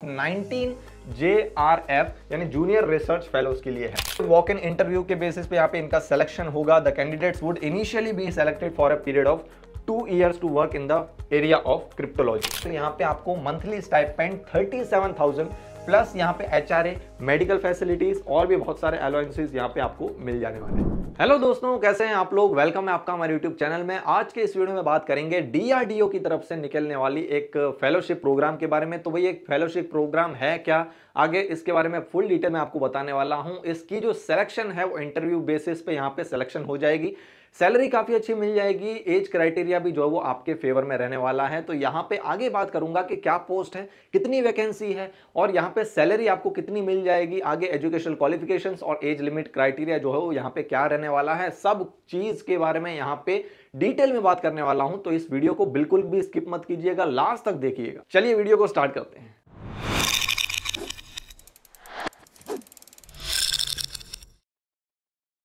19 JRF यानी junior research fellows के लिए है। वॉक इन इंटरव्यू के बेसिस पे यहाँ पे इनका सिलेक्शन होगा। The candidates would initially be selected for a period of 2 years to work in the area of cryptology. तो यहाँ पे आपको मंथली स्टाइपेंड 37,000 प्लस यहाँ पे HRA, मेडिकल फैसिलिटीज और भी बहुत सारे अलाउंसेस यहाँ पे आपको मिल जाने वाले हैं। हेलो दोस्तों, कैसे हैं आप लोग? वेलकम है आपका हमारे यूट्यूब चैनल में। आज के इस वीडियो में बात करेंगे DRDO की तरफ से निकलने वाली एक फेलोशिप प्रोग्राम के बारे में। तो वही एक फेलोशिप प्रोग्राम है क्या, आगे इसके बारे में फुल डिटेल में आपको बताने वाला हूं। इसकी जो सिलेक्शन है वो इंटरव्यू बेसिस पे यहाँ पे सिलेक्शन हो जाएगी। सैलरी काफी अच्छी मिल जाएगी। एज क्राइटेरिया भी जो है वो आपके फेवर में रहने वाला है। तो यहाँ पे आगे बात करूंगा कि क्या पोस्ट है, कितनी वैकेंसी है और यहाँ पे सैलरी आपको कितनी मिल जाएगी, आगे एजुकेशनल क्वालिफिकेशंस और एज लिमिट क्राइटेरिया जो है वो यहाँ पे क्या रहने वाला है, सब चीज के बारे में यहाँ पे डिटेल में बात करने वाला हूं। तो इस वीडियो को बिल्कुल भी स्किप मत कीजिएगा, लास्ट तक देखिएगा। चलिए वीडियो को स्टार्ट करते हैं।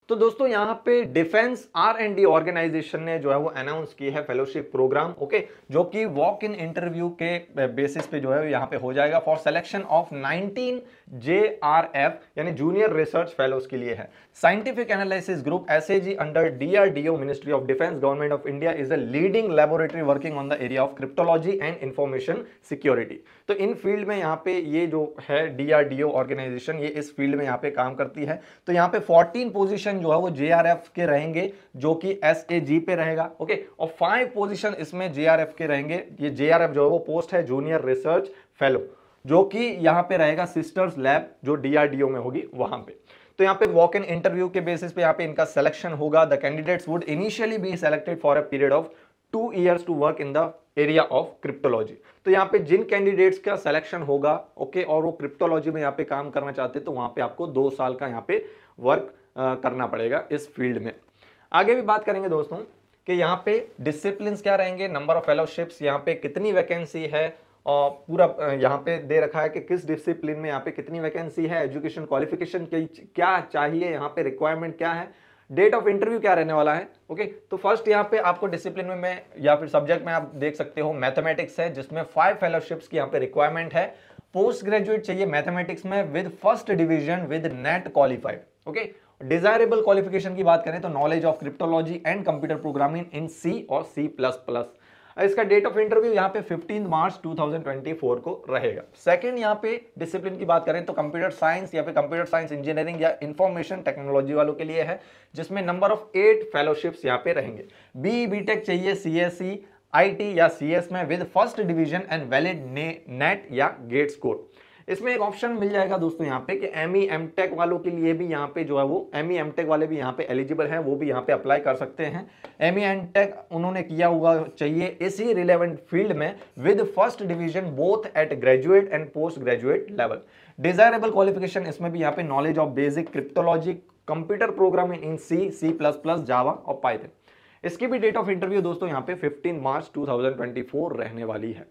तो दोस्तों यहाँ पे डिफेंस R&D ऑर्गेनाइजेशन ने जो है वो अनाउंस की है फेलोशिप प्रोग्राम, ओके, जो कि वॉक इन इंटरव्यू के बेसिस पे जो है यहाँ पे हो जाएगा फॉर सिलेक्शन ऑफ 19 JRF यानी जूनियर रिसर्च फेलोज के लिए है। Scientific analysis group SAG under DRDO ministry of defence government of India is a leading laboratory working on the area of cryptology and information security. तो इन field में यहाँ पे ये जो है DRDO ऑर्गेनाइजेशन, ये इस फील्ड में यहाँ पे काम करती है। तो यहाँ पे 14 पोजीशन जो है वो JRF के रहेंगे, जो कि SAG पे रहेगा, ओके, और 5 पोजीशन इसमें JRF के रहेंगे। ये JRF जो है वो पोस्ट है जूनियर रिसर्च फेलो, जो कि यहाँ पे रहेगा सिस्टर्स लैब जो DRDO में होगी वहां पे। तो यहाँ पे वॉक इन इंटरव्यू के बेसिस पे यहाँ पे इनका सिलेक्शन होगा। The candidates would initially be selected for a period of 2 years to work in the area of cryptology. तो यहाँ पे जिन कैंडिडेट्स का सिलेक्शन होगा, ओके, और वो क्रिप्टोलॉजी में यहाँ पे काम करना चाहते हैं, तो वहां पे आपको 2 साल का यहाँ पे वर्क करना पड़ेगा इस फील्ड में। आगे भी बात करेंगे दोस्तों कि यहाँ पे डिसिप्लिन क्या रहेंगे, नंबर ऑफ फेलोशिप्स, यहाँ पे कितनी वैकेंसी है, और पूरा यहाँ पे दे रखा है कि किस डिसिप्लिन में यहाँ पे कितनी वैकेंसी है, एजुकेशन क्वालिफिकेशन क्या चाहिए, यहाँ पे रिक्वायरमेंट क्या है, डेट ऑफ इंटरव्यू क्या रहने वाला है, ओके। तो फर्स्ट यहाँ पे आपको डिसिप्लिन में मैं या फिर सब्जेक्ट में आप देख सकते हो मैथमेटिक्स है, जिसमें 5 फेलोशिप्स की यहाँ पे रिक्वायरमेंट है। पोस्ट ग्रेजुएट चाहिए मैथमेटिक्स में with first division with net qualified, okay. Desirable qualification की बात करें तो knowledge of cryptology and computer programming in C और C++। इसका डेट ऑफ इंटरव्यू यहाँ पे 15 मार्च 2024 को रहेगा। सेकंड यहाँ पे डिसिप्लिन की बात करें तो कंप्यूटर साइंस या फिर कंप्यूटर साइंस इंजीनियरिंग या इंफॉर्मेशन टेक्नोलॉजी वालों के लिए है, जिसमें नंबर ऑफ 8 फेलोशिप्स यहाँ पे रहेंगे। BTech चाहिए CSE, IT या CS में with first division and valid net या गेट स्कोर। इसमें एक ऑप्शन मिल जाएगा दोस्तों यहाँ पे कि ME MTech वालों के लिए भी यहाँ पे जो है वो ME MTech वाले भी यहाँ पे एलिजिबल हैं, वो भी यहाँ पे अप्लाई कर सकते हैं। ME MTech उन्होंने किया हुआ चाहिए इसी रिलेवेंट फील्ड में with first division both at graduate and post graduate level. Desirable qualification इसमें भी यहाँ पे knowledge of basic cryptology, computer programming in C, C++, जावा और पाइथन। इसकी भी डेट ऑफ इंटरव्यू दोस्तों यहाँ पे 15 मार्च 2024 रहने वाली है।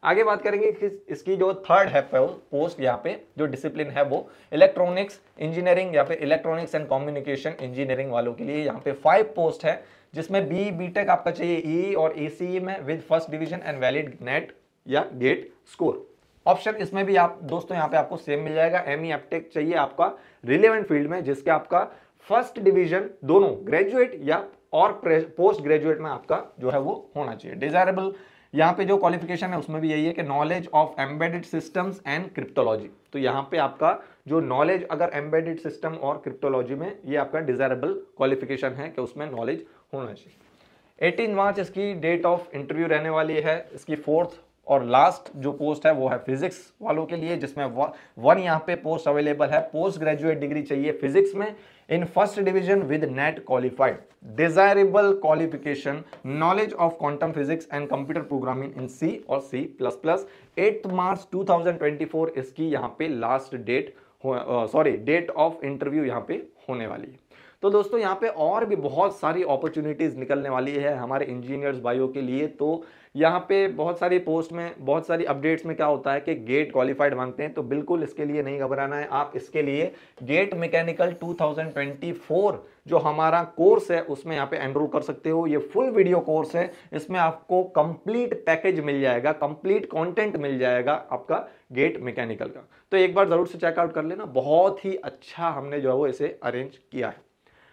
आगे बात करेंगे कि इसकी जो थर्ड है पोस्ट यहाँ पे जो डिसिप्लिन है वो इलेक्ट्रॉनिक्स इंजीनियरिंग या फिर इलेक्ट्रॉनिक्स एंड कम्युनिकेशन इंजीनियरिंग वालों के लिए यहाँ पे 5 पोस्ट है, जिसमें BTech आपका चाहिए EE और ECE में with first division and valid net या गेट स्कोर। ऑप्शन इसमें भी आप दोस्तों यहाँ पे आपको सेम मिल जाएगा। ME MTech चाहिए आपका रिलेवेंट फील्ड में, जिसके आपका फर्स्ट डिवीजन दोनों ग्रेजुएट या और पोस्ट ग्रेजुएट में आपका जो है वो होना चाहिए। डिजायरेबल यहाँ पे जो क्वालिफिकेशन है उसमें भी यही है कि knowledge of embedded systems and cryptology. तो यहाँ पे आपका जो नॉलेज अगर एम्बेडेड सिस्टम और क्रिप्टोलॉजी में, ये आपका डिजायरेबल क्वालिफिकेशन है कि उसमें नॉलेज होना चाहिए। 18 मार्च इसकी डेट ऑफ इंटरव्यू रहने वाली है। इसकी 4th और लास्ट जो पोस्ट है वो है फिजिक्स वालों के लिए, जिसमें 1 यहाँ पे पोस्ट अवेलेबल है। पोस्ट ग्रेजुएट डिग्री चाहिए फिजिक्स में in first division with net qualified. Desirable qualification knowledge of quantum physics and computer programming in C और C++। 8 मार्च 2024 इसकी यहाँ पे लास्ट डेट ऑफ इंटरव्यू यहाँ पे होने वाली है। तो दोस्तों यहाँ पे और भी बहुत सारी अपॉर्चुनिटीज निकलने वाली है हमारे इंजीनियर्स भाइयों के लिए। तो यहाँ पे बहुत सारी पोस्ट में, बहुत सारी अपडेट्स में क्या होता है कि गेट क्वालिफाइड मांगते हैं, तो बिल्कुल इसके लिए नहीं घबराना है। आप इसके लिए गेट मैकेनिकल 2024 जो हमारा कोर्स है उसमें यहाँ पे एनरोल कर सकते हो। ये फुल वीडियो कोर्स है, इसमें आपको कंप्लीट पैकेज मिल जाएगा, कंप्लीट कंटेंट मिल जाएगा आपका गेट मैकेनिकल का। तो एक बार जरूर से चेकआउट कर लेना, बहुत ही अच्छा हमने जो है वो इसे अरेंज किया है।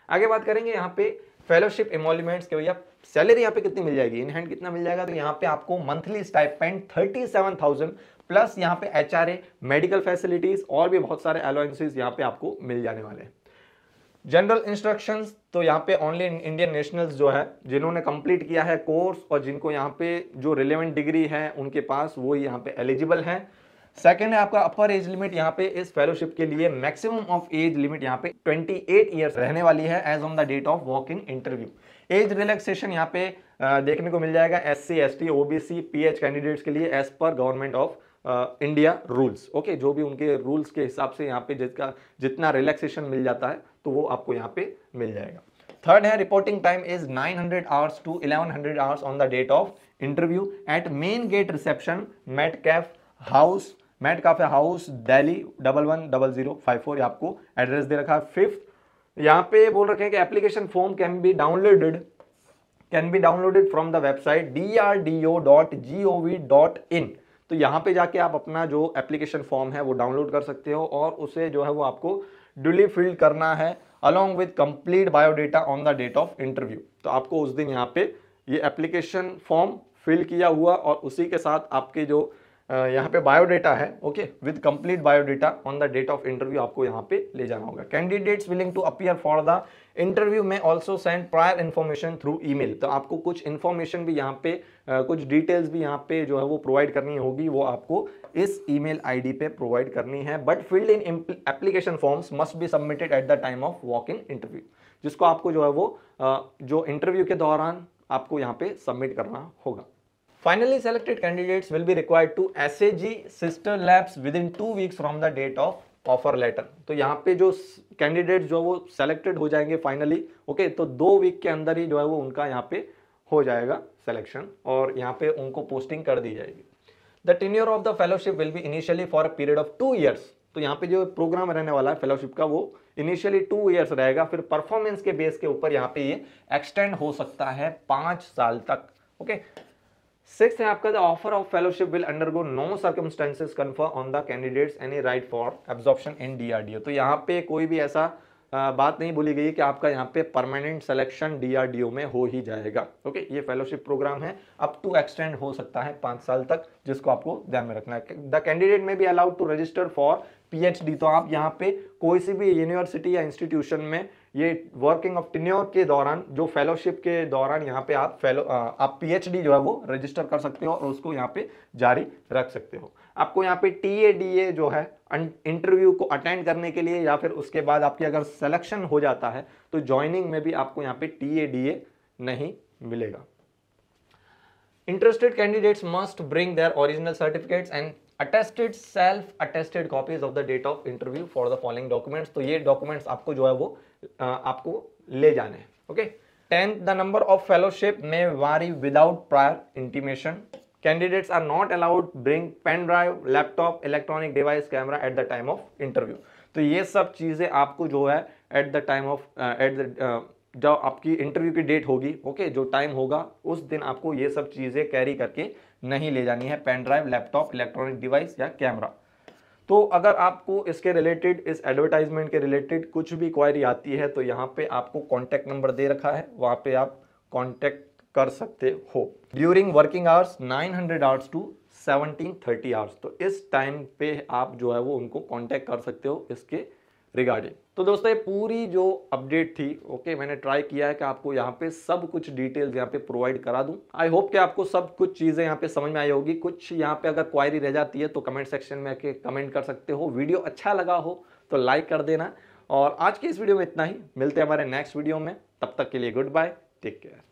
आगे बात करेंगे यहाँ पे फेलोशिप एमोल्यूमेंट्स के, भैया सैलरी यहाँ पे कितनी मिल जाएगी, इन हैंड कितना मिल जाएगा। तो यहाँ पे आपको मंथली स्टाइपेंड 37,000 प्लस यहाँ पे HRA, मेडिकल फैसिलिटीज और भी बहुत सारे अलाउंसेस यहाँ पे आपको मिल जाने वाले हैं। जनरल इंस्ट्रक्शंस, तो यहाँ पे ओनली इंडियन नेशनल्स जो है जिन्होंने कंप्लीट किया है कोर्स और जिनको यहाँ पे जो रिलेवेंट डिग्री है उनके पास, वो यहाँ पे एलिजिबल है। सेकंड है आपका अपर एज लिमिट, यहाँ पे इस फेलोशिप के लिए मैक्सिमम ऑफ एज लिमिट यहाँ पे 28 ईयर्स रहने वाली है as on the date of walk in interview. Age relaxation यहाँ पे देखने को मिल जाएगा SC ST OBC PH candidates के लिए as per government of India rules. Okay, जो भी उनके रूल्स के हिसाब से यहाँ पे जितना रिलैक्सेशन मिल जाता है तो वो आपको यहाँ पे मिल जाएगा। थर्ड है reporting time is 900 hours to 1100 hours on the date of interview at main gate reception Metcalfe House Delhi 110054। आपको एड्रेस दे रखा है। फिफ्थ यहाँ पे बोल रखे हैं कि application form can be downloaded from the website drdo.gov.in। तो यहाँ पे जाके आप अपना जो एप्लीकेशन फॉर्म है वो डाउनलोड कर सकते हो और उसे जो है वो आपको ड्यूली फिल करना है along with complete biodata on the date of interview. तो आपको उस दिन यहाँ पे ये एप्लीकेशन फॉर्म फिल किया हुआ और उसी के साथ आपके जो यहाँ पे बायोडेटा है, okay, with complete biodata on the date of interview आपको यहाँ पे ले जाना होगा। Candidates willing to appear for the interview में also send prior information through email. तो आपको कुछ इन्फॉर्मेशन भी यहाँ पे कुछ डिटेल्स भी यहाँ पे जो है वो प्रोवाइड करनी होगी, वो आपको इस ईमेल आईडी पे प्रोवाइड करनी है। But filled in application forms must be submitted at the time of walk in interview, जिसको आपको जो है वो जो इंटरव्यू के दौरान आपको यहाँ पे सबमिट करना होगा। Finally, selected candidates will be required to SAG sister labs within 2 weeks from the date of offer letter. तो यहाँ पे जो कैंडिडेट जो वो सेलेक्टेड हो जाएंगे फाइनली, ओके, तो 2 वीक के अंदर ही जो है वो उनका यहाँ पे हो जाएगा सिलेक्शन और यहाँ पे उनको पोस्टिंग कर दी जाएगी। The tenure of the fellowship will be initially for a period of 2 years। तो यहाँ पे जो प्रोग्राम रहने वाला है फेलोशिप का वो इनिशियली 2 years रहेगा, फिर परफॉर्मेंस के बेस के ऊपर यहाँ पे ये एक्सटेंड हो सकता है 5 साल तक। ओके, सिक्स है आपका the offer of fellowship will undergo no circumstances confer on the candidates any right for absorption in DRDO। तो यहाँ पे कोई भी ऐसा बात नहीं बोली गई कि आपका यहाँ पे परमानेंट सिलेक्शन DRDO में हो ही जाएगा। ओके, ये फेलोशिप प्रोग्राम है, अप टू एक्सटेंड हो सकता है 5 साल तक, जिसको आपको ध्यान में रखना है। The candidate may be allowed to register for PhD। तो आप यहाँ पे कोई सी भी यूनिवर्सिटी या इंस्टीट्यूशन में ये वर्किंग ऑफ टेन्योर के दौरान, जो फेलोशिप के दौरान यहाँ पे आप PhD जो है वो रजिस्टर कर सकते हो और उसको यहाँ पे जारी रख सकते हो। आपको यहाँ पे TADA जो है इंटरव्यू को अटेंड करने के लिए या फिर उसके बाद आपकी अगर सिलेक्शन हो जाता है तो ज्वाइनिंग में भी आपको यहाँ पे TADA नहीं मिलेगा। Interested candidates must bring their original certificates and attested self-attested copies of the date of interview for the following documents। तो ये डॉक्यूमेंट्स आपको जो है वो आपको ले जाने हैं। Okay, 10th, the number of fellowship may vary without prior intimation। Candidates are not allowed bring pen drive, laptop, electronic device, camera at the time of interview। तो ये सब चीजें आपको जो है at the time of जब आपकी interview की डेट होगी, ओके, जो टाइम होगा उस दिन आपको ये सब चीजें कैरी करके नहीं ले जानी है, pen drive, laptop, electronic device या कैमरा। तो अगर आपको इसके रिलेटेड, इस एडवर्टाइजमेंट के रिलेटेड कुछ भी क्वायरी आती है तो यहाँ पे आपको कॉन्टैक्ट नंबर दे रखा है, वहाँ पे आप कॉन्टैक्ट कर सकते हो। During working hours 900 hours to 1730 hours. तो इस टाइम पे आप जो है वो उनको कॉन्टैक्ट कर सकते हो इसके रिगार्डिंग। तो दोस्तों ये पूरी जो अपडेट थी, ओके, मैंने ट्राई किया है कि आपको यहाँ पे सब कुछ डिटेल्स यहाँ पे प्रोवाइड करा दूं। आई होप कि आपको सब कुछ चीज़ें यहाँ पे समझ में आई होगी। कुछ यहाँ पे अगर क्वायरी रह जाती है तो कमेंट सेक्शन में आके कमेंट कर सकते हो। वीडियो अच्छा लगा हो तो लाइक कर देना। और आज की इस वीडियो में इतना ही, मिलते हैं हमारे नेक्स्ट वीडियो में, तब तक के लिए गुड बाय, टेक केयर।